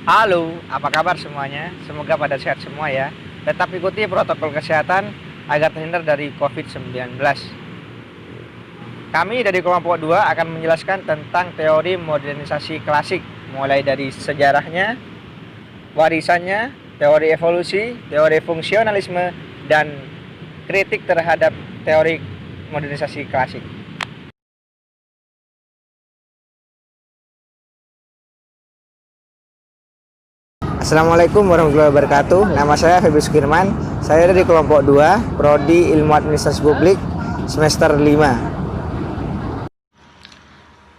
Halo, apa kabar semuanya? Semoga pada sehat semua ya. Tetap ikuti protokol kesehatan agar terhindar dari COVID-19. Kami dari kelompok 2 akan menjelaskan tentang teori modernisasi klasik, mulai dari sejarahnya, warisannya, teori evolusi, teori fungsionalisme, dan kritik terhadap teori modernisasi klasik. Assalamualaikum warahmatullahi wabarakatuh. Nama saya Feby Sukirman. Saya dari kelompok 2, Prodi Ilmu Administrasi Publik, semester 5.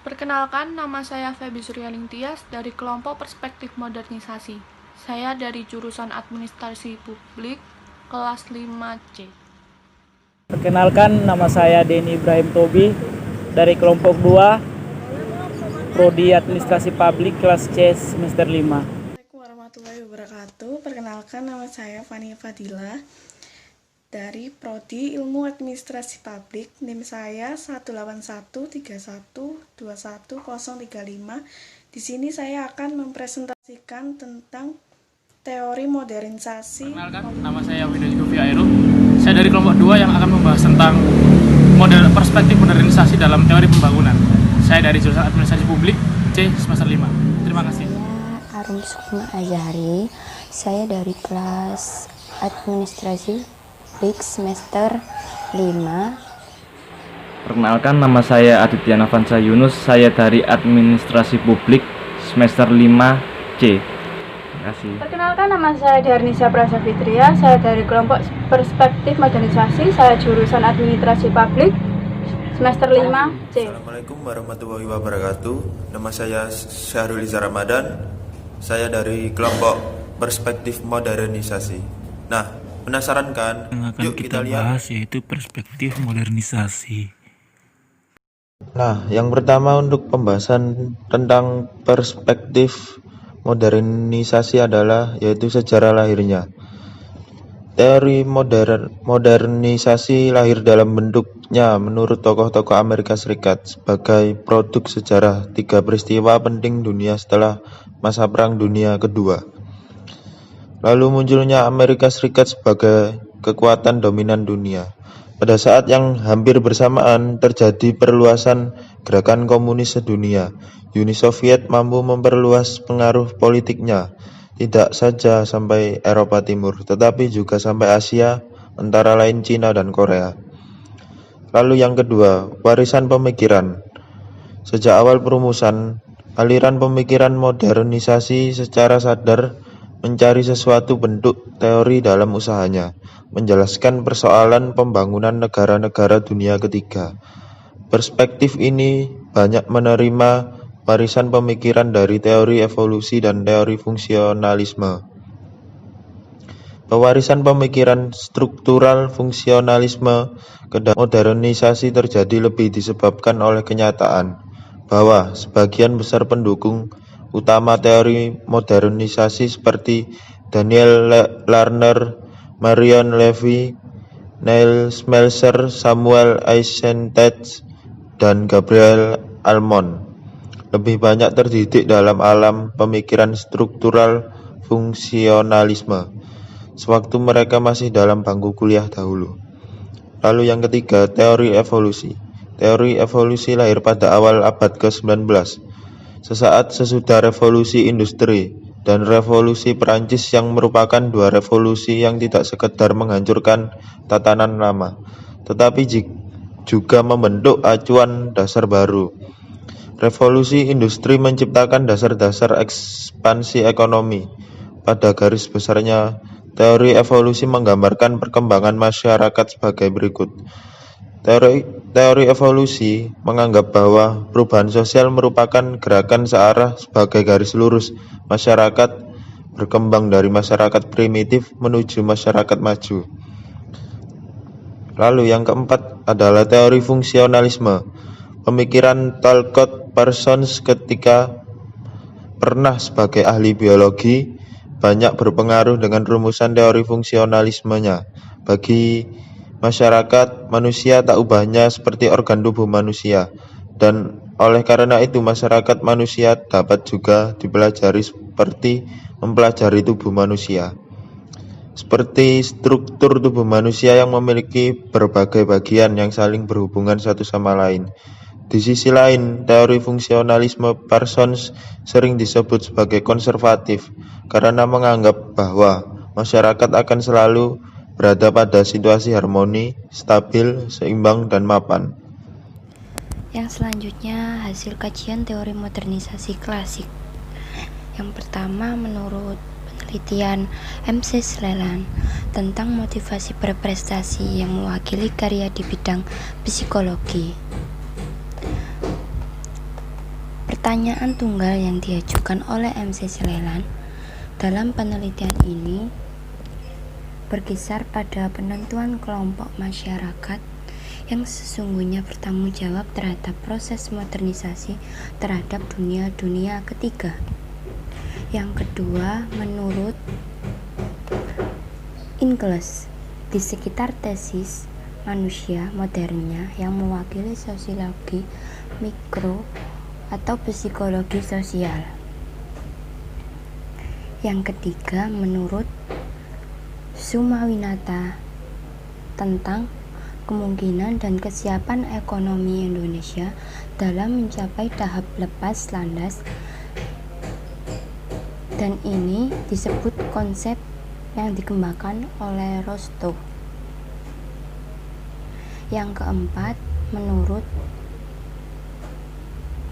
Perkenalkan, nama saya Feby Suryaning Tias dari kelompok Perspektif Modernisasi. Saya dari jurusan Administrasi Publik, kelas 5C. Perkenalkan, nama saya Denny Ibrahim Tobi dari kelompok 2, Prodi Administrasi Publik, kelas C, semester 5. Assalamualaikum warahmatullahi wabarakatuh. Perkenalkan, nama saya Fania Fadila dari Prodi Ilmu Administrasi Publik. NIM saya 18131210035. Di sini saya akan mempresentasikan tentang teori modernisasi. Perkenalkan, nama saya Widodo Govi Airu. Saya dari kelompok 2 yang akan membahas tentang perspektif modernisasi dalam teori pembangunan. Saya dari jurusan Administrasi Publik C semester 5. Terima kasih. Saya Arum Sukma Azhari. Saya dari kelas Administrasi Publik semester 5. Perkenalkan, nama saya Aditya Navansa Yunus. Saya dari Administrasi Publik semester 5C. Terima kasih. Perkenalkan, nama saya Darnisa Prasa Fitria. Saya dari kelompok Perspektif Modernisasi. Saya jurusan Administrasi Publik semester 5C. Assalamualaikum warahmatullahi wabarakatuh. Nama saya Syahrul Iza Ramadan. Saya dari kelompok Perspektif Modernisasi. Nah, penasaran kan? Yang akan Yuk kita lihat. bahas yaitu perspektif modernisasi. Nah, yang pertama untuk pembahasan tentang perspektif modernisasi adalah yaitu sejarah lahirnya. Teori modernisasi lahir dalam bentuknya menurut tokoh-tokoh Amerika Serikat sebagai produk sejarah 3 peristiwa penting dunia setelah masa Perang Dunia Kedua. Lalu munculnya Amerika Serikat sebagai kekuatan dominan dunia. Pada saat yang hampir bersamaan terjadi perluasan gerakan komunis sedunia. Uni Soviet mampu memperluas pengaruh politiknya, tidak saja sampai Eropa Timur, tetapi juga sampai Asia, antara lain Cina dan Korea. Lalu yang kedua, warisan pemikiran. Sejak awal perumusan, aliran pemikiran modernisasi secara sadar mencari sesuatu bentuk teori dalam usahanya, menjelaskan persoalan pembangunan negara-negara dunia ketiga. Perspektif ini banyak menerima warisan pemikiran dari teori evolusi dan teori fungsionalisme. Pewarisan pemikiran struktural fungsionalisme ke modernisasi terjadi lebih disebabkan oleh kenyataan bahwa sebagian besar pendukung utama teori modernisasi seperti Daniel Lerner, Marion Levy, Neil Smelser, Samuel Eisenstadt, dan Gabriel Almond lebih banyak terdidik dalam alam pemikiran struktural fungsionalisme sewaktu mereka masih dalam bangku kuliah dahulu. Lalu yang ketiga, teori evolusi. Teori evolusi lahir pada awal abad ke-19, sesaat sesudah revolusi industri dan revolusi Perancis yang merupakan 2 revolusi yang tidak sekedar menghancurkan tatanan lama, tetapi juga membentuk acuan dasar baru. Revolusi industri menciptakan dasar-dasar ekspansi ekonomi. Pada garis besarnya, teori evolusi menggambarkan perkembangan masyarakat sebagai berikut. Teori evolusi menganggap bahwa perubahan sosial merupakan gerakan searah sebagai garis lurus. Masyarakat berkembang dari masyarakat primitif menuju masyarakat maju. Lalu yang keempat adalah teori fungsionalisme. Pemikiran Talcott Parsons ketika pernah sebagai ahli biologi banyak berpengaruh dengan rumusan teori fungsionalismenya. Bagi masyarakat, manusia tak ubahnya seperti organ tubuh manusia, dan oleh karena itu masyarakat manusia dapat juga dipelajari seperti mempelajari tubuh manusia. Seperti struktur tubuh manusia yang memiliki berbagai bagian yang saling berhubungan satu sama lain. Di sisi lain, teori fungsionalisme Parsons sering disebut sebagai konservatif karena menganggap bahwa masyarakat akan selalu berada pada situasi harmoni, stabil, seimbang, dan mapan. Yang selanjutnya, hasil kajian teori modernisasi klasik. Yang pertama, menurut penelitian MC Slelan tentang motivasi berprestasi yang mewakili karya di bidang psikologi. Pertanyaan tunggal yang diajukan oleh MC Slelan dalam penelitian ini berkisar pada penentuan kelompok masyarakat yang sesungguhnya bertanggung jawab terhadap proses modernisasi terhadap dunia ketiga. Yang kedua, menurut Ingles, di sekitar tesis manusia modernnya yang mewakili sosiologi mikro atau psikologi sosial. Yang ketiga, menurut Sumawinata tentang kemungkinan dan kesiapan ekonomi Indonesia dalam mencapai tahap lepas landas, dan ini disebut konsep yang dikembangkan oleh Rostow. Yang keempat, menurut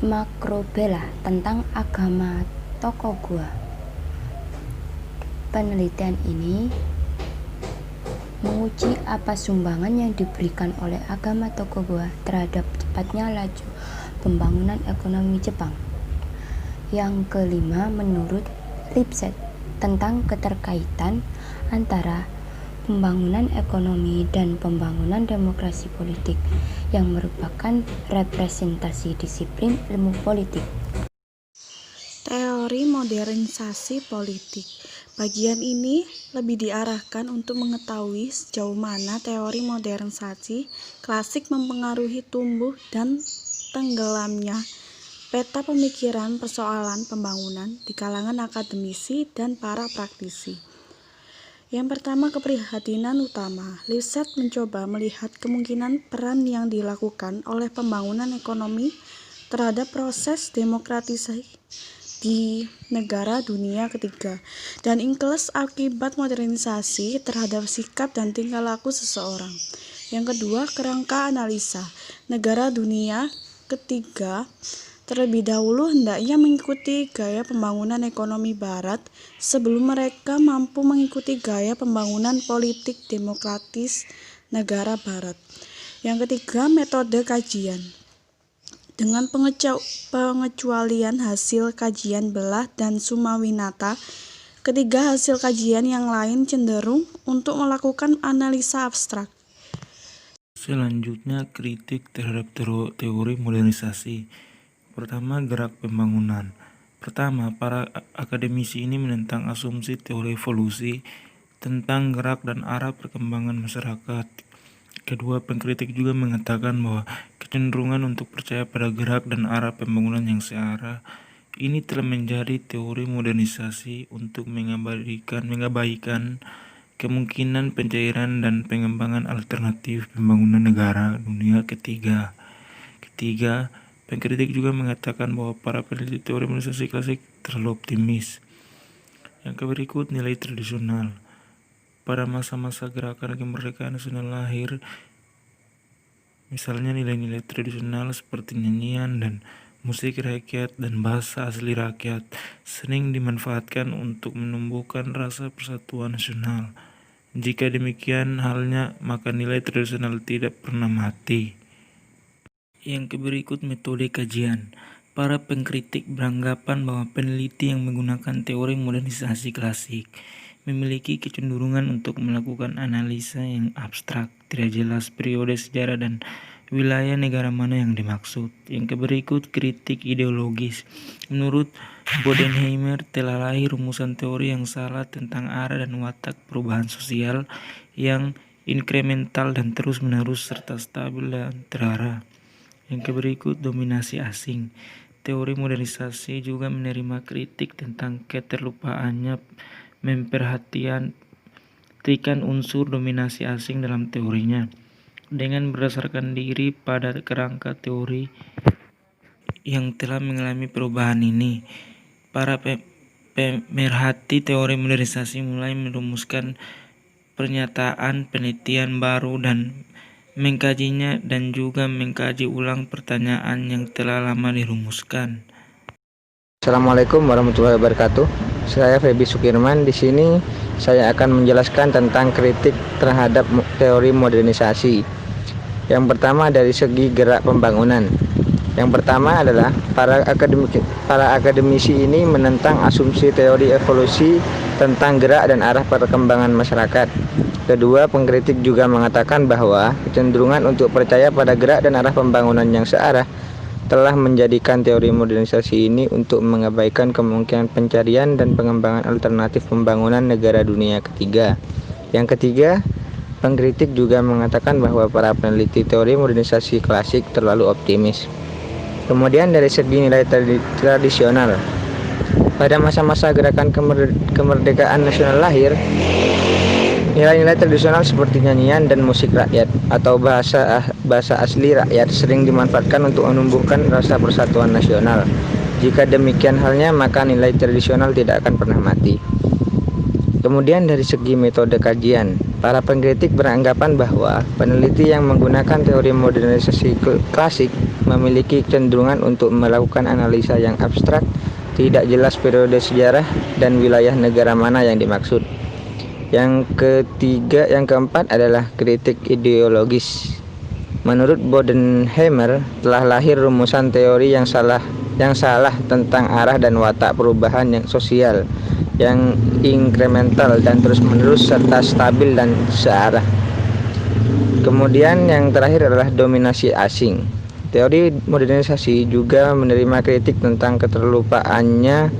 Macrobella tentang agama toko gua. Penelitian ini menguji apa sumbangan yang diberikan oleh agama toko gua terhadap cepatnya laju pembangunan ekonomi Jepang. Yang kelima, menurut Lipset tentang keterkaitan antara pembangunan ekonomi dan pembangunan demokrasi politik yang merupakan representasi disiplin ilmu politik. Teori modernisasi politik. Bagian ini lebih diarahkan untuk mengetahui sejauh mana teori modernisasi klasik mempengaruhi tumbuh dan tenggelamnya peta pemikiran persoalan pembangunan di kalangan akademisi dan para praktisi. Yang pertama, keprihatinan utama. Lipset mencoba melihat kemungkinan peran yang dilakukan oleh pembangunan ekonomi terhadap proses demokratisasi di negara dunia ketiga, dan Ingles akibat modernisasi terhadap sikap dan tingkah laku seseorang. Yang kedua, kerangka analisa. Negara dunia ketiga terlebih dahulu hendaknya mengikuti gaya pembangunan ekonomi barat sebelum mereka mampu mengikuti gaya pembangunan politik demokratis negara barat. Yang ketiga, metode kajian. Dengan pengecualian hasil kajian Belah dan Sumawinata, ketiga hasil kajian yang lain cenderung untuk melakukan analisa abstrak. Selanjutnya, kritik terhadap teori modernisasi. Pertama, gerak pembangunan. Pertama, para akademisi ini menentang asumsi teori evolusi tentang gerak dan arah perkembangan masyarakat. Kedua, pengkritik juga mengatakan bahwa kecenderungan untuk percaya pada gerak dan arah pembangunan yang searah ini telah menjadi teori modernisasi untuk mengabaikan kemungkinan pencairan dan pengembangan alternatif pembangunan negara dunia ketiga. Ketiga, pengkritik juga mengatakan bahwa para peneliti teori modernisasi klasik terlalu optimis. Yang berikut, nilai tradisional. Pada masa-masa gerakan kemerdekaan nasional lahir, misalnya nilai-nilai tradisional seperti nyanyian dan musik rakyat dan bahasa asli rakyat sering dimanfaatkan untuk menumbuhkan rasa persatuan nasional. Jika demikian halnya, maka nilai tradisional tidak pernah mati. Yang berikut, metode kajian. Para pengkritik beranggapan bahwa peneliti yang menggunakan teori modernisasi klasik memiliki kecenderungan untuk melakukan analisa yang abstrak, tidak jelas periode sejarah dan wilayah negara mana yang dimaksud. Yang berikut, kritik ideologis. Menurut Bodenheimer, telah lahir rumusan teori yang salah tentang arah dan watak perubahan sosial yang inkremental dan terus-menerus serta stabil dan terarah. Yang berikut, dominasi asing. teori modernisasi juga menerima kritik tentang keterlupaannya memperhatikan unsur dominasi asing dalam teorinya. Dengan berdasarkan diri pada kerangka teori yang telah mengalami perubahan ini, para pemerhati teori modernisasi mulai merumuskan pernyataan penelitian baru dan mengkajinya dan juga mengkaji ulang pertanyaan yang telah lama dirumuskan. Assalamualaikum warahmatullahi wabarakatuh. Saya Febi Sukirman. Di sini saya akan menjelaskan tentang kritik terhadap teori modernisasi. Yang pertama dari segi gerak pembangunan. Yang pertama adalah para akademisi ini menentang asumsi teori evolusi tentang gerak dan arah perkembangan masyarakat. Kedua, pengkritik juga mengatakan bahwa kecenderungan untuk percaya pada gerak dan arah pembangunan yang searah telah menjadikan teori modernisasi ini untuk mengabaikan kemungkinan pencarian dan pengembangan alternatif pembangunan negara dunia ketiga. Yang ketiga, pengkritik juga mengatakan bahwa para peneliti teori modernisasi klasik terlalu optimis. Kemudian dari segi nilai tradisional, pada masa-masa gerakan kemerdekaan nasional lahir, nilai-nilai tradisional seperti nyanyian dan musik rakyat atau bahasa asli rakyat sering dimanfaatkan untuk menumbuhkan rasa persatuan nasional. Jika demikian halnya, maka nilai tradisional tidak akan pernah mati. Kemudian dari segi metode kajian, para pengkritik beranggapan bahwa peneliti yang menggunakan teori modernisasi klasik memiliki kecenderungan untuk melakukan analisa yang abstrak, tidak jelas periode sejarah dan wilayah negara mana yang dimaksud. Yang keempat adalah kritik ideologis. Menurut Bodenheimer, telah lahir rumusan teori yang salah tentang arah dan watak perubahan yang sosial, yang inkremental dan terus-menerus serta stabil dan searah. Kemudian yang terakhir adalah dominasi asing. Teori modernisasi juga menerima kritik tentang keterlupaannya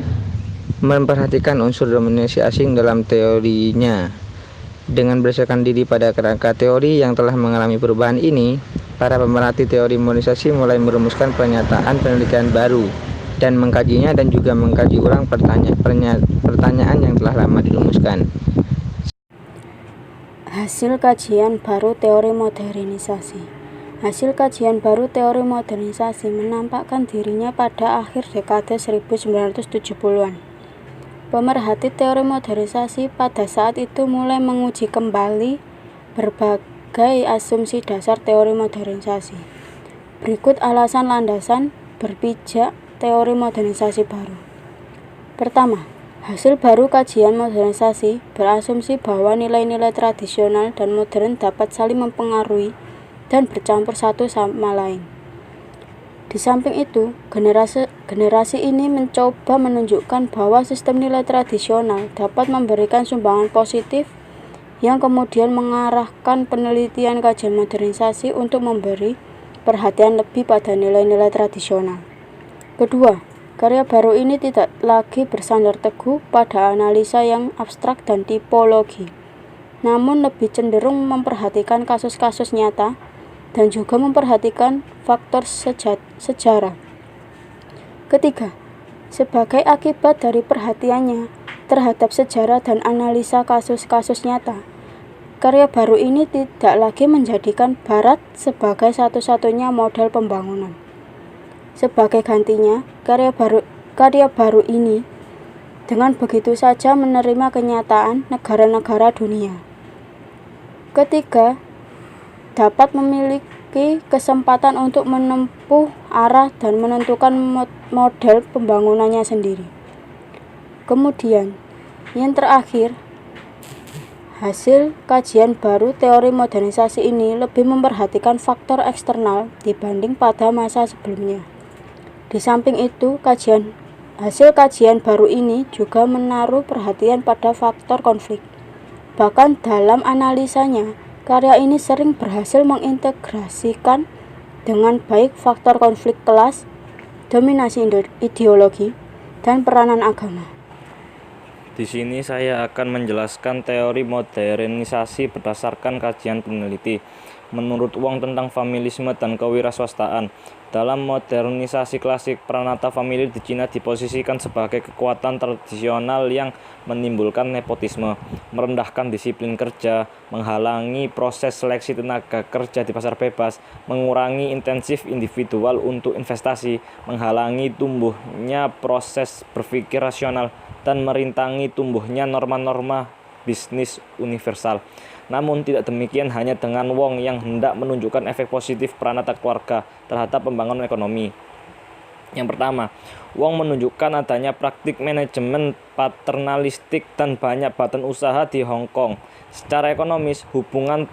memperhatikan unsur dominasi asing dalam teorinya. Dengan berdasarkan diri pada kerangka teori yang telah mengalami perubahan ini, para pemerhati teori modernisasi mulai merumuskan pernyataan penelitian baru dan mengkajinya dan juga mengkaji ulang pertanyaan yang telah lama dirumuskan. Hasil kajian baru teori modernisasi. Hasil kajian baru teori modernisasi menampakkan dirinya pada akhir dekade 1970-an. Pemerhati teori modernisasi pada saat itu mulai menguji kembali berbagai asumsi dasar teori modernisasi. Berikut alasan landasan berpijak teori modernisasi baru. Pertama, hasil baru kajian modernisasi berasumsi bahwa nilai-nilai tradisional dan modern dapat saling mempengaruhi dan bercampur satu sama lain. Di samping itu, generasi ini mencoba menunjukkan bahwa sistem nilai tradisional dapat memberikan sumbangan positif yang kemudian mengarahkan penelitian kajian modernisasi untuk memberi perhatian lebih pada nilai-nilai tradisional. Kedua, karya baru ini tidak lagi bersandar teguh pada analisa yang abstrak dan tipologi, namun lebih cenderung memperhatikan kasus-kasus nyata dan juga memperhatikan faktor sejarah. Ketiga, sebagai akibat dari perhatiannya terhadap sejarah dan analisa kasus-kasus nyata, karya baru ini tidak lagi menjadikan Barat sebagai satu-satunya model pembangunan. Sebagai gantinya, karya baru ini dengan begitu saja menerima kenyataan negara-negara dunia. Ketiga, dapat memiliki kesempatan untuk menempuh arah dan menentukan model pembangunannya sendiri. Kemudian, yang terakhir, hasil kajian baru teori modernisasi ini lebih memperhatikan faktor eksternal dibanding pada masa sebelumnya. Di samping itu, hasil kajian baru ini juga menaruh perhatian pada faktor konflik. Bahkan dalam analisanya, karya ini sering berhasil mengintegrasikan dengan baik faktor konflik kelas, dominasi ideologi, dan peranan agama. Di sini saya akan menjelaskan teori modernisasi berdasarkan kajian peneliti. menurut Wong tentang familisme dan kewirausahaan. Dalam modernisasi klasik, Pranata famili di Cina diposisikan sebagai kekuatan tradisional yang menimbulkan nepotisme, merendahkan disiplin kerja, menghalangi proses seleksi tenaga kerja di pasar bebas, mengurangi intensif individual untuk investasi, menghalangi tumbuhnya proses berpikir rasional, dan merintangi tumbuhnya norma-norma bisnis universal. Namun tidak demikian hanya dengan Wong yang hendak menunjukkan efek positif Pranata keluarga terhadap pembangunan ekonomi. Yang pertama, Wong menunjukkan adanya praktik manajemen paternalistik dan banyak badan usaha di Hong Kong. Secara ekonomis, hubungan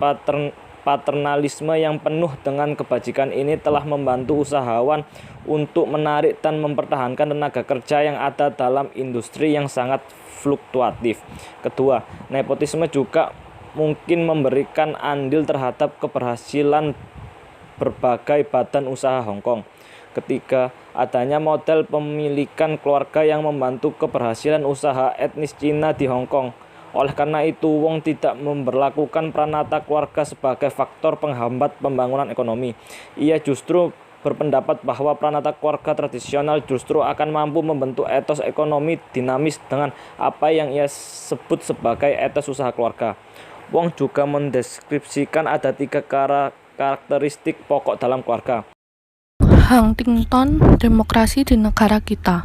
paternalisme yang penuh dengan kebajikan ini telah membantu usahawan untuk menarik dan mempertahankan tenaga kerja yang ada dalam industri yang sangat fluktuatif. Kedua, nepotisme juga mungkin memberikan andil terhadap keberhasilan berbagai badan usaha Hong Kong. Ketiga, adanya model pemilikan keluarga yang membantu keberhasilan usaha etnis Cina di Hong Kong. Oleh karena itu, Wong tidak memberlakukan Pranata keluarga sebagai faktor penghambat pembangunan ekonomi. Ia justru berpendapat bahwa Pranata keluarga tradisional justru akan mampu membentuk etos ekonomi dinamis dengan apa yang ia sebut sebagai etos usaha keluarga. Wong juga mendeskripsikan ada 3 karakteristik pokok dalam keluarga. Huntington, demokrasi di negara kita.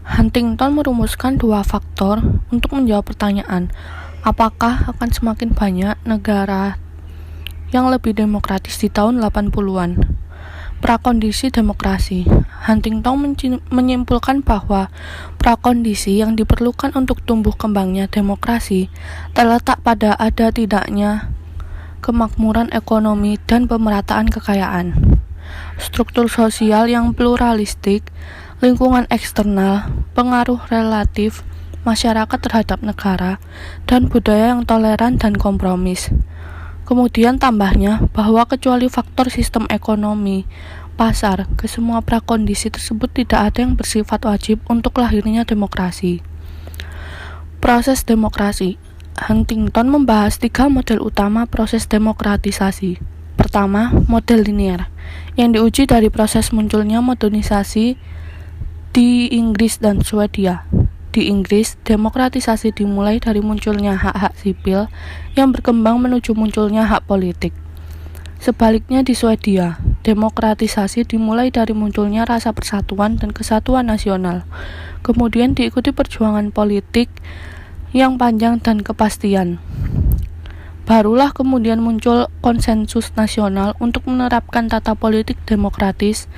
Huntington merumuskan 2 faktor untuk menjawab pertanyaan, apakah akan semakin banyak negara yang lebih demokratis di tahun 80-an. Prakondisi demokrasi. Huntington menyimpulkan bahwa prakondisi yang diperlukan untuk tumbuh kembangnya demokrasi terletak pada ada tidaknya kemakmuran ekonomi dan pemerataan kekayaan, struktur sosial yang pluralistik, lingkungan eksternal, pengaruh relatif masyarakat terhadap negara, dan budaya yang toleran dan kompromis. Kemudian tambahnya bahwa kecuali faktor sistem ekonomi, pasar, ke semua prakondisi tersebut tidak ada yang bersifat wajib untuk lahirnya demokrasi. Proses demokrasi. Huntington membahas 3 model utama proses demokratisasi. Pertama, model linear, yang diuji dari proses munculnya modernisasi di Inggris dan Swedia. Di Inggris, demokratisasi dimulai dari munculnya hak-hak sipil yang berkembang menuju munculnya hak politik. Sebaliknya di Swedia, demokratisasi dimulai dari munculnya rasa persatuan dan kesatuan nasional, kemudian diikuti perjuangan politik yang panjang dan kepastian. Barulah kemudian muncul konsensus nasional untuk menerapkan tata politik demokratis,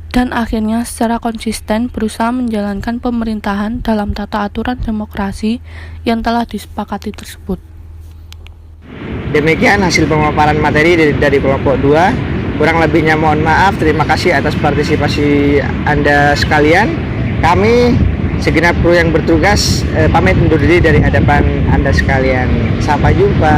dan akhirnya secara konsisten berusaha menjalankan pemerintahan dalam tata aturan demokrasi yang telah disepakati tersebut. Demikian hasil pemaparan materi dari kelompok 2. Kurang lebihnya mohon maaf. Terima kasih atas partisipasi Anda sekalian. Kami segenap kru yang bertugas pamit undur diri dari hadapan Anda sekalian. Sampai jumpa.